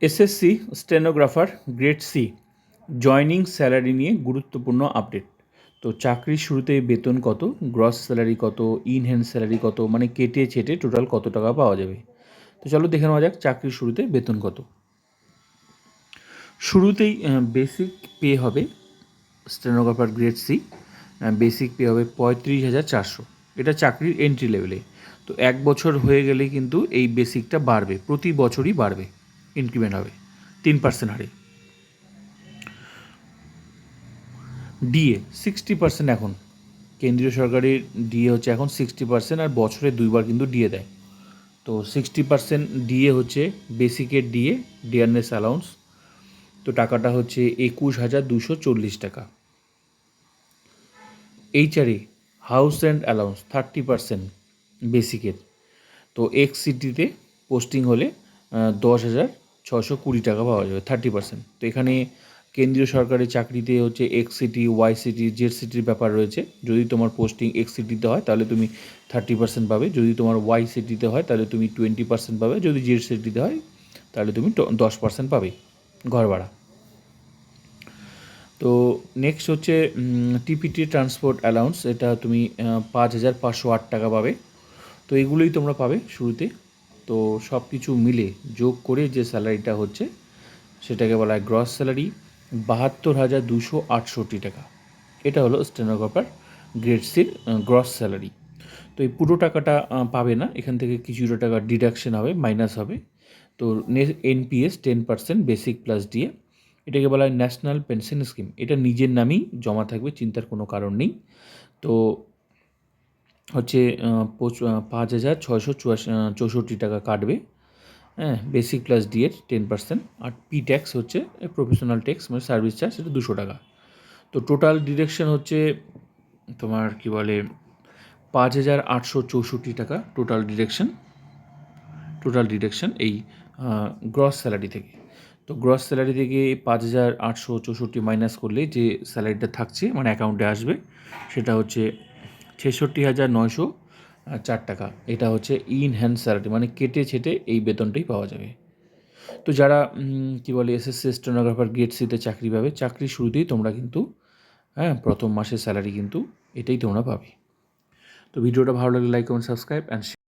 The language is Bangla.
SSC stenographer grade C joining salary নিয়ে গুরুত্বপূর্ণ আপডেট। তো চাকরির শুরুতে বেতন কত, গ্রস স্যালারি কত, ইন হ্যান্ড স্যালারি কত, মানে কেটে ছেটে টোটাল কত টাকা পাওয়া যাবে। তো চলো দেখে নেওয়া যাক চাকরির শুরুতে বেতন কত। শুরুতেই বেসিক পে হবে stenographer grade C, basic pay হবে 35,400। এটা চাকরির এন্ট্রি লেভেলে। তো 1 বছর হয়ে গেলে কিন্তু এই বেসিকটা বাড়বে, প্রতি বছরই বাড়বে, ইনক্রিমেন্ট হবে 3% হারে। ডিএ 60% এখন, কেন্দ্রীয় সরকারের ডিএ হচ্ছে এখন 60%, আর বছরে 2বার কিন্তু ডিএ দেয়। তো 60% ডিএ হচ্ছে বেসিকের ডিএ, ডিয়ারনেস অ্যালাউন্স। তো টাকাটা হচ্ছে 21,240 টাকা। HRA house and allowance 30% বেসিকের। তো এক্স সিটিতে পোস্টিং হলে 10,620 টাকা পাওয়া যাবে, 30%। তো এখানে কেন্দ্রীয় সরকারি চাকরিতে হচ্ছে X city, Y city, Z সিটির ব্যাপার রয়েছে। যদি তোমার পোস্টিং এক্স সিটিতে হয় তাহলে তুমি 30% পাবে, যদি তোমার ওয়াই সিটিতে হয় তাহলে তুমি 20% পাবে, যদি জেড সিটিতে হয় তাহলে তুমি 10% পাবে ঘর ভাড়া। তো নেক্সট হচ্ছে টিপিটি ট্রান্সপোর্ট অ্যালাউন্স, এটা তুমি 5,508 টাকা পাবে। তো এগুলোই তোমরা পাবে শুরুতে। তো সব কিছু মিলে যোগ করে যে স্যালারিটা হচ্ছে সেটাকে বলা হয় গ্রস স্যালারি, 72,268 টাকা। এটা হলো স্টেনোগ্রাফার গ্রেড সির গ্রস স্যালারি। তো এই পুরো টাকাটা পাবে না, এখান থেকে কিছুটা টাকা ডিডাকশন হবে, মাইনাস হবে। তো এনপিএস 10% বেসিক প্লাস ডিএ, এটাকে বলা হয় ন্যাশনাল পেনশন স্কিম। এটা নিজের নামেই জমা থাকবে, চিন্তার কোনো কারণ নেই। তো হচ্ছে 5,664 টাকা কাটবে, হ্যাঁ, বেসিক প্লাস ডিএর 10%। আর পি ট্যাক্স হচ্ছে প্রফেশনাল ট্যাক্স, মানে সার্ভিস চার্জ, সেটা 200 টাকা। তো টোটাল ডিডাকশন হচ্ছে তোমার কি বলে 5,864 টাকা টোটাল ডিডাকশন এই গ্রস স্যালারি থেকে। তো গ্রস স্যালারি থেকে 5,864 মাইনাস করলে যে স্যালারিটা থাকছে, মানে অ্যাকাউন্টে আসবে, সেটা হচ্ছে 66,904 টাকা। এটা হচ্ছে ইন হ্যান্ড স্যালারি, মানে কেটে ছেটে এই বেতনটাই পাওয়া যাবে। তো যারা কী বলে এসএসসি স্টেনোগ্রাফার গ্রেড সিতে চাকরি পাবে, চাকরির শুরুতেই তোমরা কিন্তু, হ্যাঁ, প্রথম মাসের স্যালারি কিন্তু এটাই তোমরা পাবে। তো ভিডিওটা ভালো লাগলে লাইক কমেন্ট সাবস্ক্রাইব অ্যান্ড